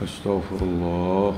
Astaghfirullah.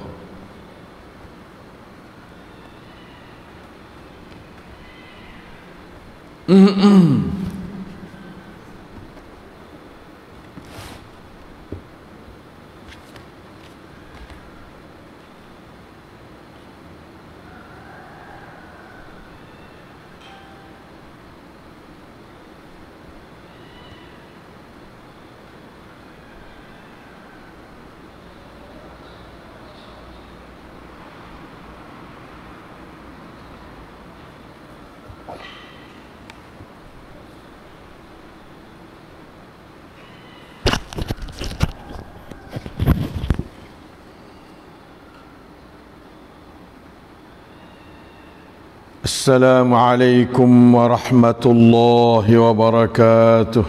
Assalamualaikum warahmatullahi wabarakatuh.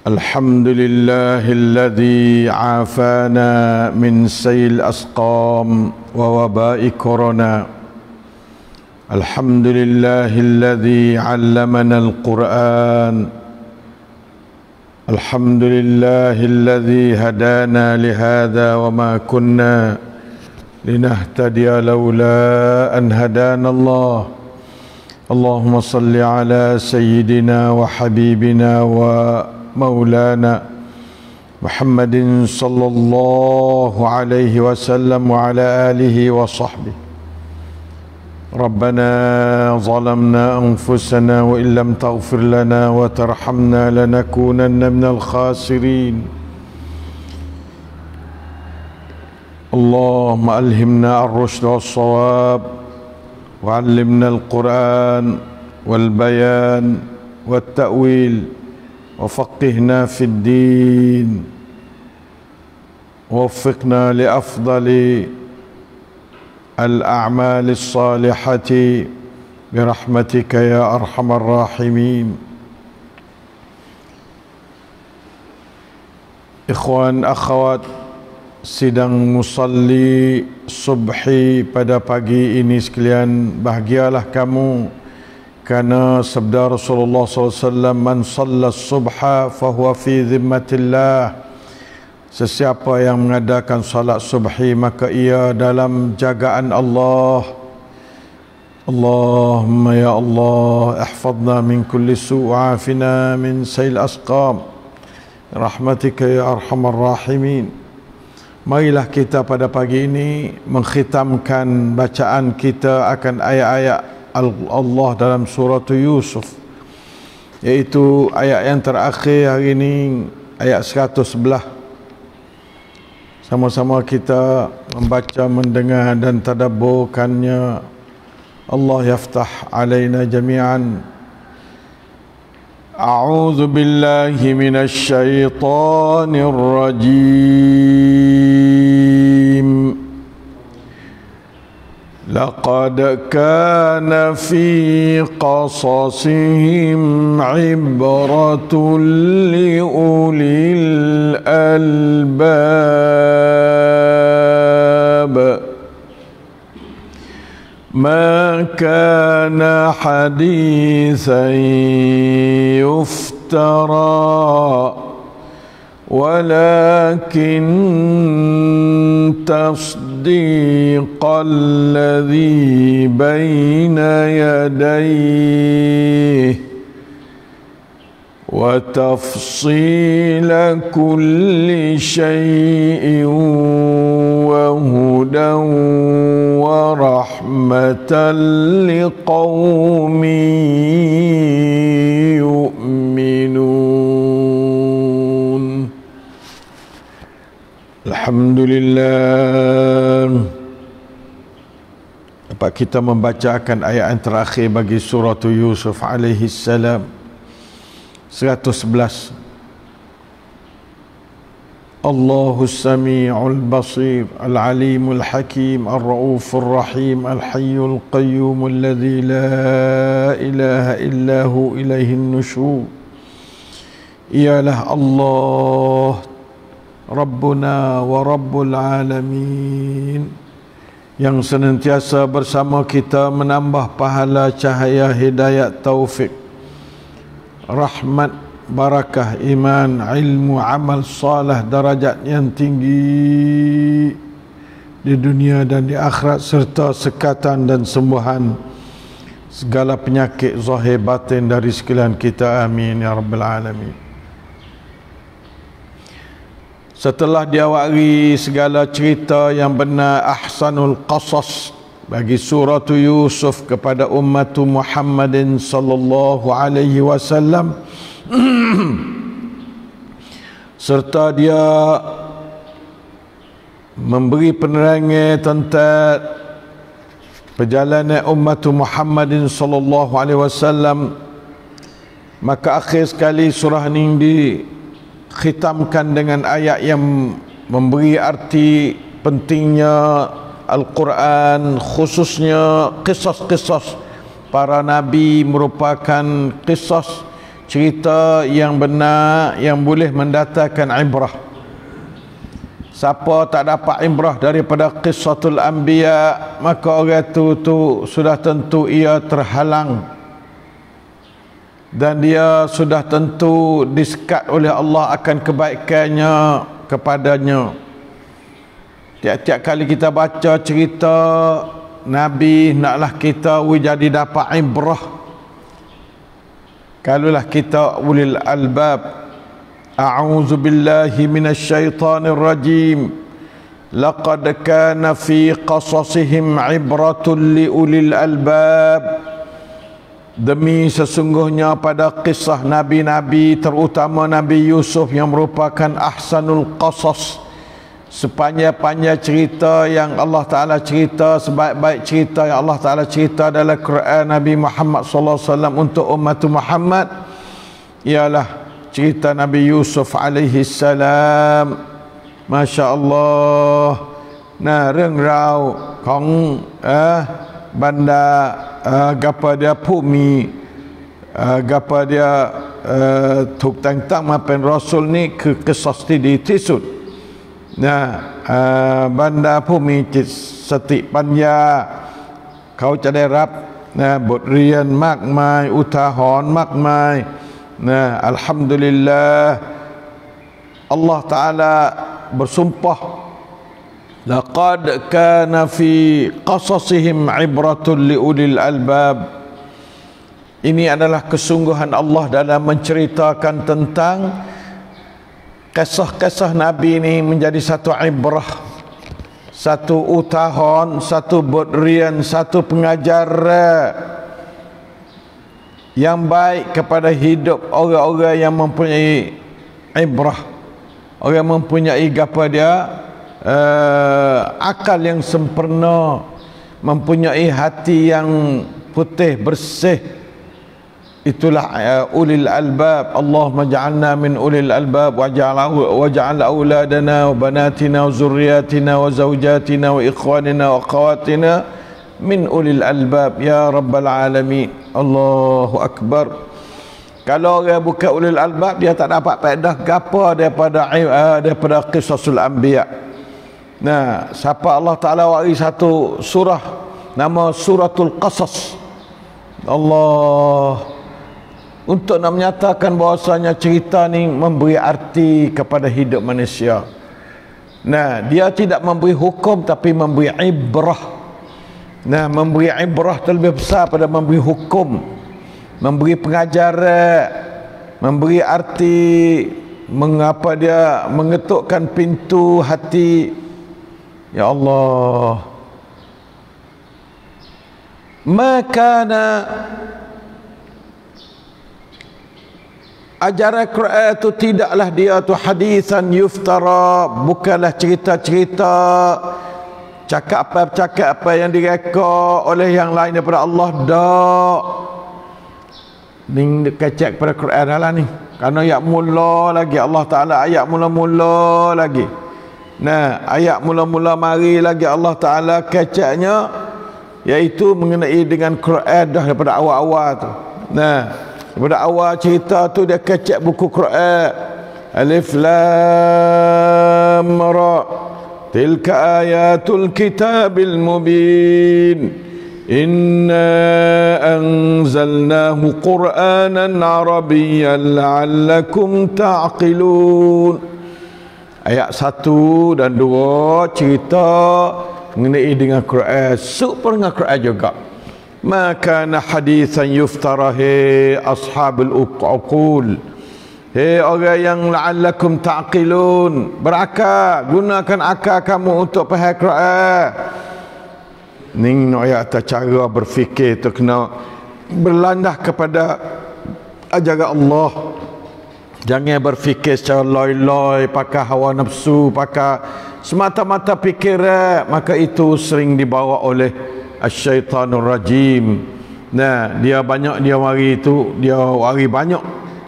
Alhamdulillahilladzi afana min sayil asqam wa waba'i corona. Alhamdulillahilladzi 'allamana al-Qur'an. Alhamdulillahilladzi hadana lihadza wa ma kunna لنهتدي لولا أن هدانا الله. اللهم صل على سيدنا وحبيبنا ومولانا محمد صلى الله عليه وسلم وعلى آله وصحبه. ربنا ظلمنا أنفسنا وإن لم تغفر لنا وترحمنا لنكونن من الخاسرين. اللهم ألهمنا الرشد والصواب وعلمنا القرآن والبيان والتأويل وفقهنا في الدين ووفقنا لأفضل الأعمال الصالحة برحمتك يا أرحم الراحمين. Ikhwan akhwat sidang musalli subhi pada pagi ini sekalian, bahagialah kamu kerana sabda Rasulullah SAW, man shalla subha fahuwa fi zimmatillah. Sesiapa yang mengadakan salat subhi maka ia dalam jagaan Allah. Allahumma ya Allah ihfadna min kulli su' wa afina min sayil asqam rahmatika ya arhamar rahimin. Marilah kita pada pagi ini mengkhitamkan bacaan kita akan ayat-ayat Allah dalam surah Yusuf, iaitu ayat yang terakhir hari ini, ayat 111. Sama-sama kita membaca, mendengar dan tadabburkannya. Allah yaftah alaina jami'an. A'udzu billahi minasy syaithanir rajim. Laqad kana fi qasasihim 'ibratun li ulil albab. ما كان حديثا يفترى ولكن تصديق الذي بين يديه وتفصيل كل شيء وهدى ورحمة لقوم يؤمنون. Alhamdulillah, dapat kita membacakan ayat yang terakhir bagi surah Yusuf alaihi salam, 111. Allahu Sami'ul Basir, Al-Alimul Hakim, Ar-Ra'ufur Rahim, Al-Hayyul Qayyum, Alladhi la ilaha illahu ilaihin nushur. Ialah Allah Rabbuna wa Rabbul Alamin, yang senantiasa bersama kita menambah pahala, cahaya, hidayat, taufik, rahmat barakah iman, ilmu, amal saleh, darajat yang tinggi di dunia dan di akhirat, serta sekatan dan sembuhan segala penyakit zahir batin dari sekalian kita. Amin ya rabbal alamin. Setelah diawali segala cerita yang benar, ahsanul qasas bagi surah Yusuf kepada umat Muhammadin sallallahu alaihi wasallam, serta dia memberi penerangan tentang perjalanan umat Muhammadin sallallahu alaihi wasallam, maka akhir sekali surah ini dikhitamkan dengan ayat yang memberi arti pentingnya Al-Quran, khususnya kisah-kisah para nabi merupakan kisah cerita yang benar yang boleh mendatangkan ibrah. Siapa tak dapat ibrah daripada Qissatul Anbiya, maka orang tu sudah tentu ia terhalang dan dia sudah tentu disekat oleh Allah akan kebaikannya kepadanya. Tiap-tiap kali kita baca cerita Nabi, naklah kita jadi dapat ibrah. Kalulah kita ulil albab. A'udzu billahi minasyaitonir rajim. Laqad kana fi qasasihim ibratun li ulil albab. Demi sesungguhnya pada kisah nabi-nabi, terutama Nabi Yusuf yang merupakan ahsanul qasas, sepanjang-panjang cerita yang Allah Ta'ala cerita, sebaik-baik cerita yang Allah Ta'ala cerita dalam Quran Nabi Muhammad SAW untuk umat Muhammad ialah cerita Nabi Yusuf alaihi salam. Masya Allah. Nah, rengrau kong banda gapa dia pumi, gapa dia tuk tang-tang mapen Rasul ni ke kisah di tisut. Nah, banda bumi seti panya kauจะได้รับบทเรียนมากมายอุทาหรณ์มากมายอัลฮัมดุลิลลาห์ Allah Ta'ala bersumpah, laqad kana fi qasasihim ibratun li ulil albab. Ini adalah kesungguhan Allah dalam menceritakan tentang kisah-kisah Nabi ini menjadi satu ibrah, satu utahan, satu bodrian, satu pengajaran yang baik kepada hidup orang-orang yang mempunyai ibrah, orang yang mempunyai apa dia akal yang sempurna, mempunyai hati yang putih bersih. Itulah ulil albab. Allahumma ja'alna min ulil albab waj'al auladana wa banatina wa zurriyatina wa zawjatina wa ikhwanina wa akhawatina min ulil albab ya rabbal alamin. Allahu akbar. Kalau orang bukan ulil albab, dia tak dapat faedah gapo daripada qisasul anbiya. Nah, siapa Allah Ta'ala wari satu surah nama suratul qasas, Allah untuk nak menyatakan bahawasanya cerita ni memberi arti kepada hidup manusia. Nah, dia tidak memberi hukum tapi memberi ibrah. Nah, memberi ibrah terlebih besar pada memberi hukum, memberi pengajaran, memberi arti, mengapa dia mengetukkan pintu hati. Ya Allah, makana ajaran Quran itu tidaklah dia tu hadisan yuftara, bukanlah cerita-cerita cakap apa yang direka oleh yang lain daripada Allah. Dak ning kecek pada Quran lah ni, kerana ayat mula lagi Allah Ta'ala, ayat mula-mula lagi. Nah, ayat mula-mula mari lagi Allah Ta'ala keceknya, iaitu mengenai dengan Quran dah daripada awal-awal tu. Nah, daripada awal cerita tu dia kecek buku Quran. Alif Lam Ra, tilka ayatul kitabil mubin. Inna anzalnahu Qur'anan Arabiyyan la'allakum ta'qilun. Ayat 1 dan 2 cerita mengenai dengan Quran, super dengan Quran juga. Maka hadithan yuftara, he ashabul uqul, he orang yang la'allakum ta'qilun, berakal, gunakan akal kamu untuk faham Quran. Ning ayat cara berfikir tu kena berlandah kepada ajaran Allah. Jangan berfikir secara loi-loi, pakai hawa nafsu, pakai semata-mata fikiran, maka itu sering dibawa oleh asyaitanur rajim. Nah, dia wari banyak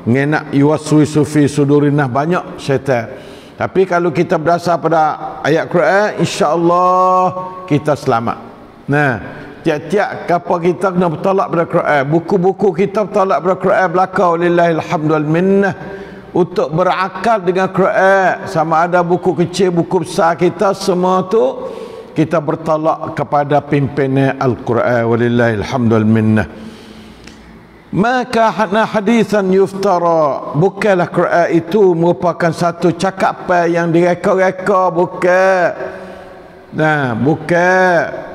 ngenak yuwaswisu fi sudurinah, banyak syaitan. Tapi kalau kita berdasar pada ayat Quran, insya-Allah kita selamat. Nah, tiap-tiap kapal kita kena bertolak pada Quran, buku-buku kita bertolak pada Quran belakang, lillahil hamdu wal minnah, untuk berakal dengan Quran. Sama ada buku kecil, buku besar, kita semua tu kita bertolak kepada pimpinan Al-Quran, walillahil hamdu wal minnah. Maka hadithan yuftara, bukanlah Quran itu merupakan satu cakapan yang direka-reka, bukan. Nah, bukan.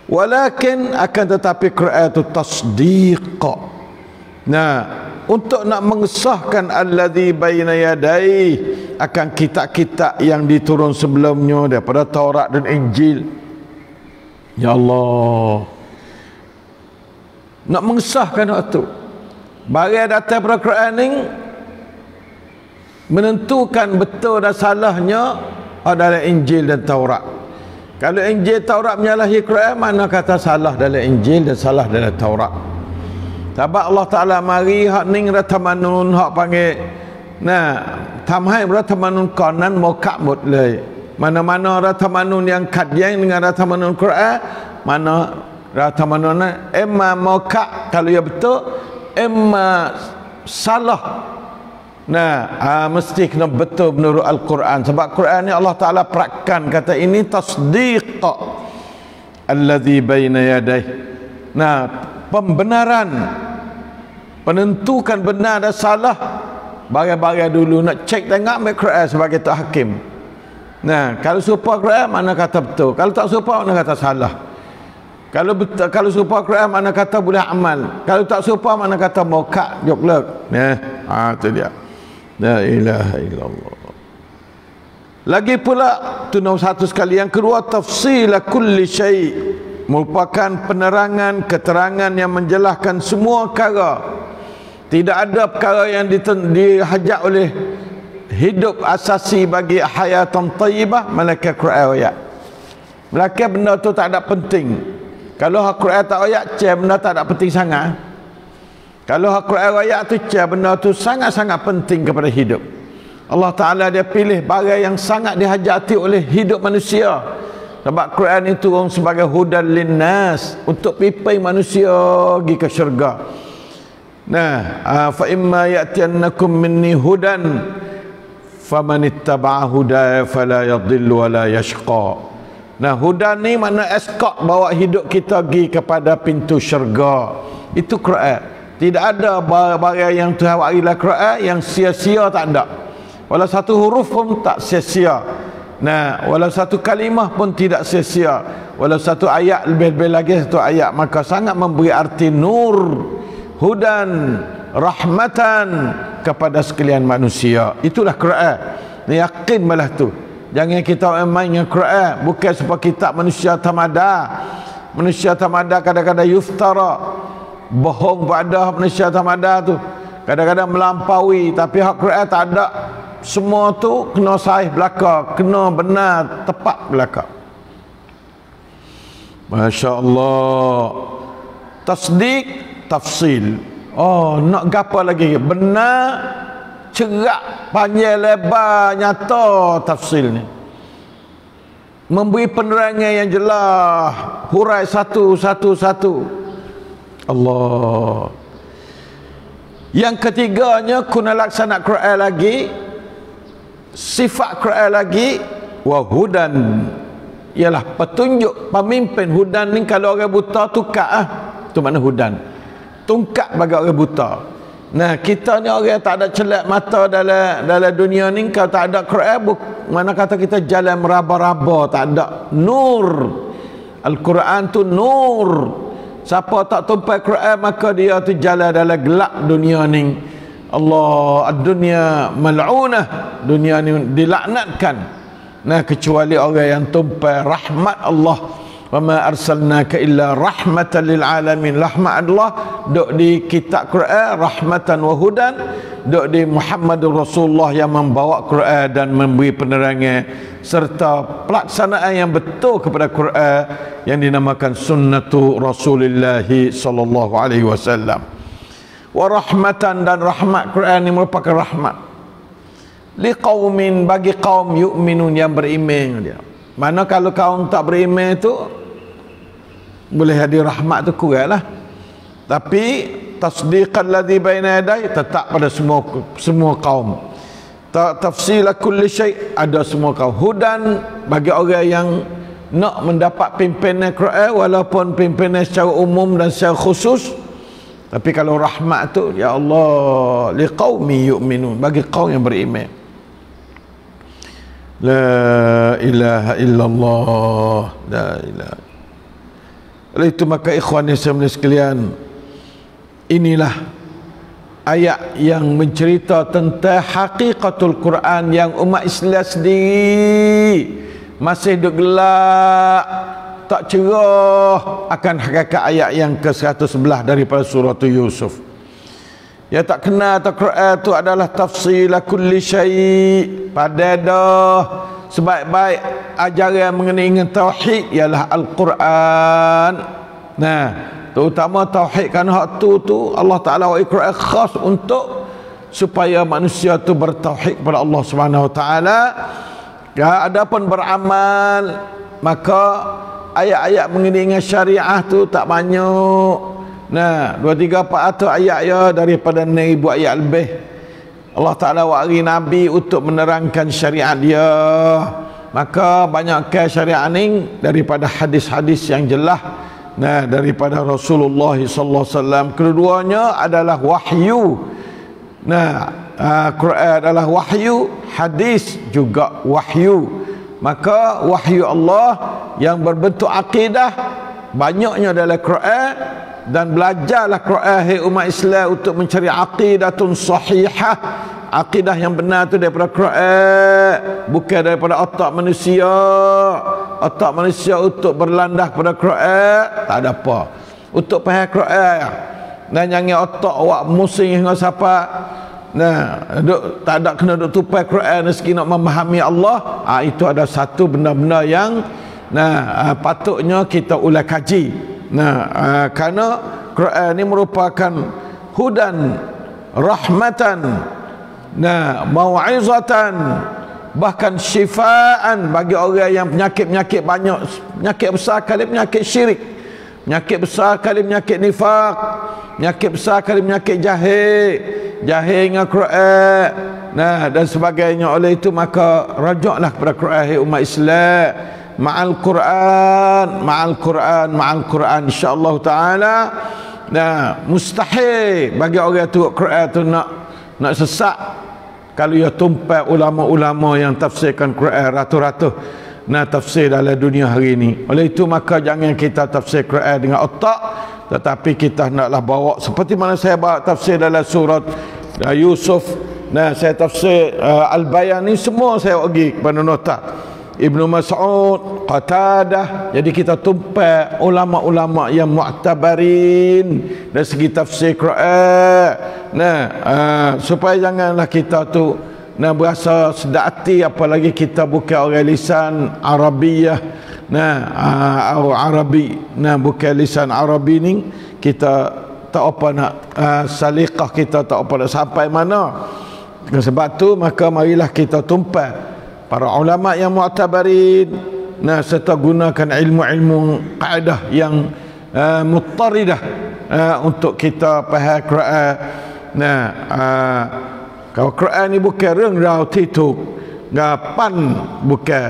Walakin akan tetapi Quran itu tasdiq. Nah, untuk nak mengesahkan alladzi baina yadai, akan kitab-kitab yang diturun sebelumnya daripada Taurat dan Injil. Ya Allah, nak mengesahkan itu. Barang datang pada Quran ni menentukan betul dan salahnya adalah Injil dan Taurat. Kalau Injil Taurat menyalahi Quran, mana kata salah dalam Injil dan salah dalam Taurat. Sebab Allah Ta'ala mari hak ning ratamanun, hak panggil tamhai ratamanun kanan mokak mutlai. Mana-mana ratamanun yang kadyang dengan ratamanun Quran, mana ratamanun emma mokak kalau ya betul, emma salah. Mesti kena betul menurut Al-Quran. Sebab Quran ni Allah Ta'ala perakan, kata ini tasdiq alladhi baina yadai. Pembenaran, penentukan benar dan salah barang-barang dulu. Nak cek tengok ambil Quran sebagai tu hakim. Kalau serupa Quran, mana kata betul. Kalau tak serupa, mana kata salah. Kalau serupa Quran, mana kata boleh amal. Kalau tak serupa, mana kata mokak, joklek. Itu dia. La ilaha illallah. Lagi pula tu nombor satu sekali. Yang kedua, tafsila kulli syai', merupakan penerangan, keterangan yang menjelaskan semua perkara. Tidak ada perkara yang dihajat oleh hidup asasi bagi hayatan tayyibah melainkan Quran ayat. Melainkan benda tu tak ada penting. Kalau Quran tak ayat, benda tak ada penting sangat. Kalau Al-Quran ayat tu benda tu sangat-sangat penting kepada hidup. Allah Ta'ala dia pilih barang yang sangat dihajati oleh hidup manusia. Sebab Quran itu turun sebagai hudan linnas, untuk pipai manusia pergi ke syurga. Fa imma ya'tiyannakum minni hudan faman ittaba'a hudaya fala yadhillu wa la yashqa. Hudan ni makna escort, bawa hidup kita pergi kepada pintu syurga. Itu Quran. Tidak ada barang yang Tuhan wakilah Quran yang sia-sia, tak ada. Walau satu huruf pun tak sia-sia. Walau satu kalimah pun tidak sia-sia. Walau satu ayat, lebih-lebih lagi satu ayat, maka sangat memberi arti nur, hudan, rahmatan kepada sekalian manusia. Itulah Quran. Yakin malah tu. Jangan kita main dengan Quran. Bukan sebab kitab manusia tamada. Manusia tamada kadang-kadang yuftara, bohong pada manusia tamada tu, kadang-kadang melampaui. Tapi hak Quran tak ada. Semua tu kena sahih belaka, kena benar tepat belaka. Masya Allah. Tasdik, tafsil. Nak gapo lagi? Benar, cerak, panjang, lebar, nyata tafsil ni. Memberi penerangan yang jelas, hurai satu-satu. Allah. Yang ketiganya, kuna laksana Quran lagi, sifat Quran lagi, wa hudan. ialah petunjuk pemimpin. Hudan ni kalau orang buta tukar tu makna hudan, tungkat bagi orang buta. Nah, kita ni orang tak ada celak mata dalam dunia ni, kalau tak ada Quran, mana kata kita jalan meraba-raba, tak ada nur. Al-Quran tu nur. Siapa tak tumpai Quran maka dia tu jalan dalam gelap dunia ni. Allah, ad-dunya mal'unah, dunia ni dilaknatkan. Nah, kecuali orang yang tumpai rahmat Allah. Wa ma arsalnaka illa rahmatan lil alamin. Rahmat Allah duk di kitab Quran, rahmatan wa hudan, duk di Muhammadur Rasulullah yang membawa Quran dan memberi penerangan serta pelaksanaan yang betul kepada Quran yang dinamakan sunnatu Rasulullah sallallahu alaihi wasallam. Wa rahmatan, dan rahmat Quran ini merupakan rahmat liqaumin, bagi kaum yu'minun yang beriman dia. Mana kalau kaum tak beriman tu boleh hadir rahmat tu kurang lah. Tapi tasdiqan ladzi baina yadai tetap pada semua kaum. Tafsila kulli syai ada semua kaum. Hudan bagi orang yang nak mendapat pimpinan Quran, walaupun pimpinan secara umum dan secara khusus. Tapi kalau rahmat tu ya Allah liqaumi yu'minun, bagi kaum yang beriman. La ilaha illallah, la ilaha. Oleh itu maka ikhwan yang sekalian, inilah ayat yang mencerita tentang hakikatul Quran yang umat Islam sendiri masih duk gelak, tak cerah akan hakikat ayat yang ke-111 daripada surah Yusuf. Ya tak kenal atau Quran tu adalah tafsila kulli syai', pada dah sebaik-baik ajaran mengenai tauhid ialah Al-Quran. Nah, terutama tauhid kan hak tu Allah Taala wa Quran khas untuk supaya manusia tu bertauhid kepada Allah Subhanahu wa taala. Ya, adapun beramal maka ayat-ayat mengenai syariah tu tak banyak. Nah, 2-3-400 ayat ya daripada 1000 ayat lebih. Allah Ta'ala wari Nabi untuk menerangkan syariat dia. Maka banyakkan syariat ni daripada hadis-hadis yang jelas, nah, daripada Rasulullah sallallahu alaihi wasallam. Keduanya adalah wahyu. Nah, Quran adalah wahyu, hadis juga wahyu. Maka wahyu Allah yang berbentuk akidah banyaknya dalam Quran. Dan belajarlah Quran, hai umat Islam, untuk mencari aqidatun sahihah. Akidah yang benar tu daripada Quran, bukan daripada otak manusia. Otak manusia untuk berlandah pada Quran tak ada apa. Untuk faham Quran, dan jangan otak awak musing hingga siapa. Nah, tak ada kena duk tupai Quran rezeki nak memahami Allah. Itu ada satu benda-benda yang patutnya kita ulang kaji. Nah, karena Quran ini merupakan hudan, rahmatan, mau'izatan, bahkan syifaan bagi orang yang penyakit-penyakit banyak, penyakit besar kali penyakit syirik, penyakit besar kali penyakit nifaq, penyakit besar kali penyakit jahil dengan Quran, dan sebagainya. Oleh itu maka rajuklah kepada Quran, umat Islam, ma'al Quran insyaallah taala. Mustahil bagi orang tu Quran tu nak sesat kalau ia tumpai ulama-ulama yang tafsirkan Quran ratus-ratus tafsir dalam dunia hari ini. Oleh itu maka jangan kita tafsir Quran dengan otak, tetapi kita naklah bawa seperti mana saya bawa tafsir dalam surat Yusuf. Saya tafsir Al-Bayan ni semua saya bagi kepada nota Ibnu Mas'ud, Qatadah. Jadi kita tumpai ulama-ulama yang mu'tabarin dari segi tafsir Quran. Supaya janganlah kita tu berasa sedap hati, apalagi kita bukan orang lisan Arabiyah, Arabi, bukan lisan Arabi ni, kita tak apa nak salikah kita tak apa nak sampai mana. Sebab tu maka marilah kita tumpai para ulama yang mu'tabarin, serta gunakan ilmu-ilmu kaedah yang muttaridah untuk kita faham Quran. Kalau Quran ni bukan rengrau tituk, ngapan bukan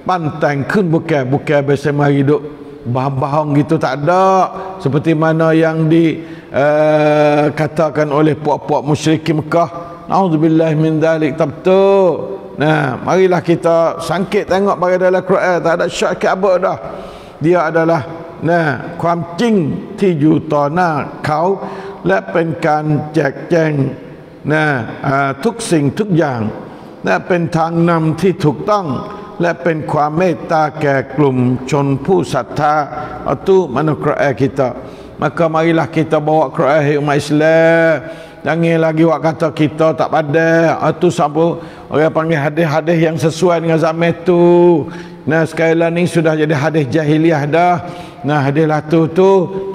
pantang kun bukan biasa mari duk bahang-bahang gitu, tak ada seperti mana yang katakan oleh puak-puak musyrikin Mekah. Nauzubillah min dzalik, tak betul. Nah, marilah kita sangkit tengok pada dalam Quran, tak ada syak apa dah. Dia adalahความจริงที่อยู่ต่อหน้าเขาและเป็นการแจกแจงทุกสิ่งทุกอย่างและเป็นทางนำที่ถูกต้องและเป็นความเมตตาแก่กลุ่มชนผู้ศรัทธาitu mana Quran kita. Maka marilah kita bawa Quran umat Islam. Jangan lagi wak kata kita tak pandai. Itu sampai orang panggil hadis-hadis yang sesuai dengan zaman itu. Nah, sekarang ni sudah jadi hadis jahiliah dah. Nah, hadis lah tu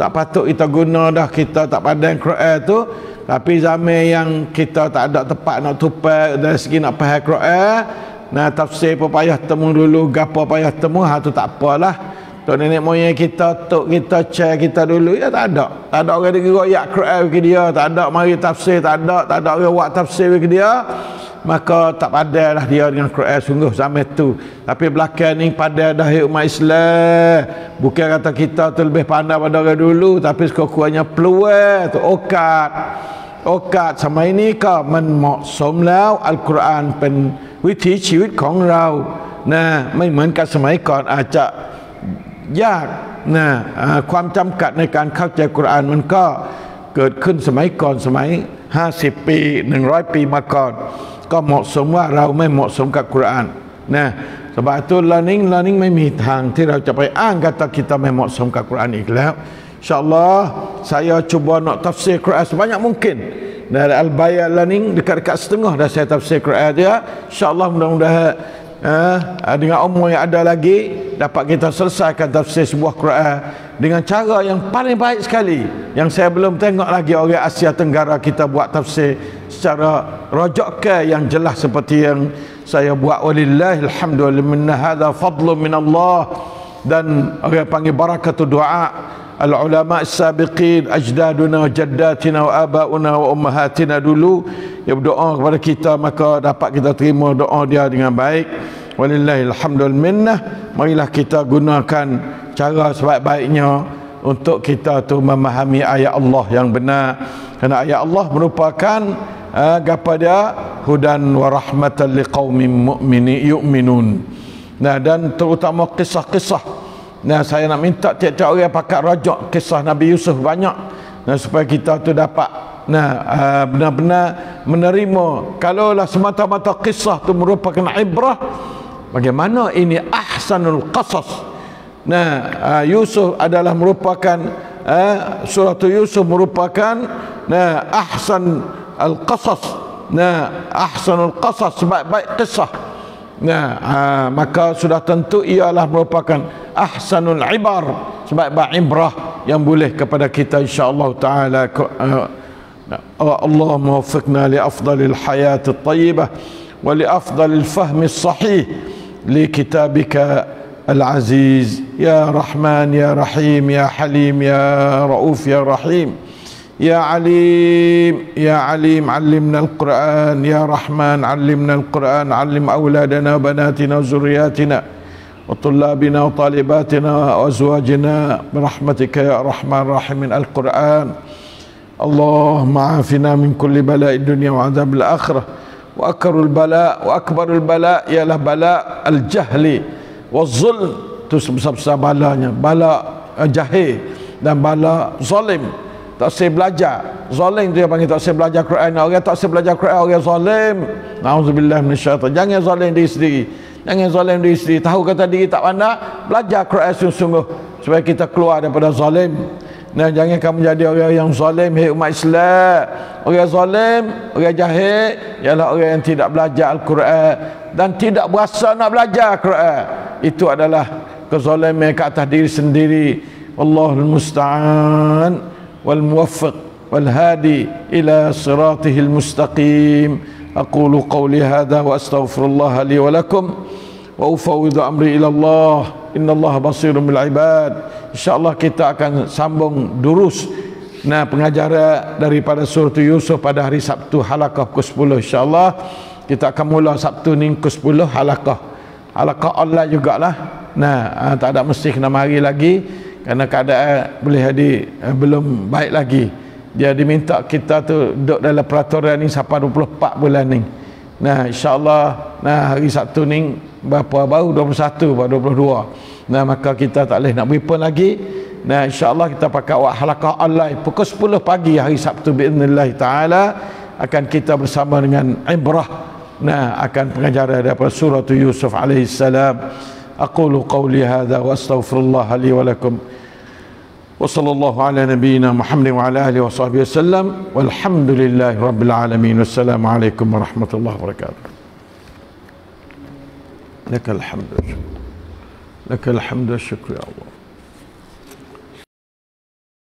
tak patut kita guna dah. Kita tak pandai Quran tu. Tapi zaman yang kita tak ada tempat nak tupai dari segi nak faham Quran, nah, tafsir pun payah temu dulu, gapo payah temu, tu tak apalah. Tok nenek moyang kita, tok kita cek kita dulu, ya tak ada orang dia royak Quran ke dia, tak ada mari tafsir, tak ada orang buat tafsir ke dia, maka tak pandai dah dia dengan Quran sungguh zaman tu. Tapi belakang ni pandai dah umat Islam. Bukan kata kita tu lebih pandai pada orang dulu, tapi sekurang-kurangnya peluang tuโอกาสสมัยนี้ก็มันเหมาะสมแล้วอัลกุรอานเป็นวิถีชีวิตของเราไม่เหมือนกับสมัยก่อนอาจจะยากความจำกัดในการเข้าใจกุรอานมันก็เกิดขึ้นสมัยก่อนสมัย50 ปี100 ปีมาก่อนก็เหมาะสมว่าเราไม่เหมาะสมกับกุรอานsebab itu learning ไม่มีทางที่เราจะไปอ้างkata kita ไม่เหมาะสมกับกุรอานอีกแล้วInsyaAllah saya cuba nak tafsir Quran sebanyak mungkin. Dari Al-Bayan Learning dekat-dekat setengah dah saya tafsir Quran dia. InsyaAllah mudah-mudahan dengan umur yang ada lagi dapat kita selesaikan tafsir sebuah Quran dengan cara yang paling baik sekali. Yang saya belum tengok lagi orang Asia Tenggara kita buat tafsir secara rojokkan yang jelas seperti yang saya buat. Walillahil hamdu wal minna, hadza fadlun min Allah. Dan orang panggil barakatul doa. Al-ulama as-sabiqin ajdaduna wa jaddatina wa abauna wa ummahatina dulu yang berdoa kepada kita, maka dapat kita terima doa dia dengan baik. Walillahil hamdul minnah. Marilah kita gunakan cara sebaik-baiknya untuk kita tu memahami ayat Allah yang benar, kerana ayat Allah merupakan kepada hudan wa rahmatan liqaumin mu'minin yu'minun. Dan terutama kisah-kisah. Saya nak minta tiap-tiap orang pakai rajak kisah Nabi Yusuf banyak, supaya kita tu dapat benar-benar menerima. Kalaulah semata-mata kisah tu merupakan ibrah, bagaimana ini ahsanul qasas. Yusuf adalah merupakan surah Yusuf merupakan ahsan al-qasas, ahsanul qasas, sebaik-baik kisah. Maka sudah tentu ialah merupakan ahsanul ibar, sebaik-baik ibrah yang boleh kepada kita insya-Allah taala. Allahumma waffiqna li afdalil hayati at-tayyibah wa li afdalil fahmi as-sahih li kitabika al-aziz ya rahman ya rahim ya halim ya rauf ya rahim ya alim ya alim, allimna al-Quran ya rahman, allimna al-Quran, allim awladana banatina zurriyatina wa tullabina wa talibatina wa azwajina birahmatika ya rahman rahimin al-Quran. Allahumma afina min kulli bala'i dunya wa adzabil akhirah. Wa akbarul bala ialah bala al-jahli wa zulm, tu sebesar-besar balanya, bala jahil dan bala zalim. Tak saya belajar zalim, dia panggil tak saya belajar Quran. Orang tak saya belajar Quran orang zalim. Nauzubillah minasyaitan. Jangan zalim diri sendiri, jangan zalim diri sendiri. Tahu kata diri tak pandai, belajar Quran sungguh-sungguh supaya kita keluar daripada zalim. Jangan kamu jadi orang yang zalim, hei umat Islam. Orang zalim, orang jahil ialah orang yang tidak belajar Al-Quran dan tidak berasa nak belajar Quran. Itu adalah kezaliman ke atas diri sendiri. Wallahul musta'an wal muwaffiq wal hadi ila siratihil mustaqim. Aqulu qawli hadha wa astaghfirullah li wa lakum wa ufawwidu amri ila Allah. Innallaha basirun bil ibad. InsyaAllah kita akan sambung durus pengajaran daripada surah Yusuf pada hari Sabtu halaqah ke-10. InsyaAllah kita akan mula Sabtu ni ke-10 halaqah halaqah online jugalah. Nah, tak ada mesti kena mari lagi kerana keadaan boleh jadi belum baik lagi. Dia diminta kita tu duduk dalam peraturan ni sampai 24 bulan ni. Nah, insya-Allah hari Sabtu ni berapa baru 21 baru 22. Nah, maka kita tak boleh nak berpun lagi. Nah, insya-Allah kita pakai halaqah online pukul 10 pagi hari Sabtu biiznillah taala akan kita bersama dengan ibrah. Nah, akan pengajaran daripada surah Yusuf alaihi salam. Aqulu qawli hadza wa astaghfirullah li wa lakum. Wa sallallahu ala nabiyyina Muhammad wa ala alihi wa sahbihi wasallam. Walhamdulillahi rabbil alamin. Wassalamu alaikum warahmatullahi wabarakatuh. Lakal hamdu. Lakal hamdu syukru ya Allah.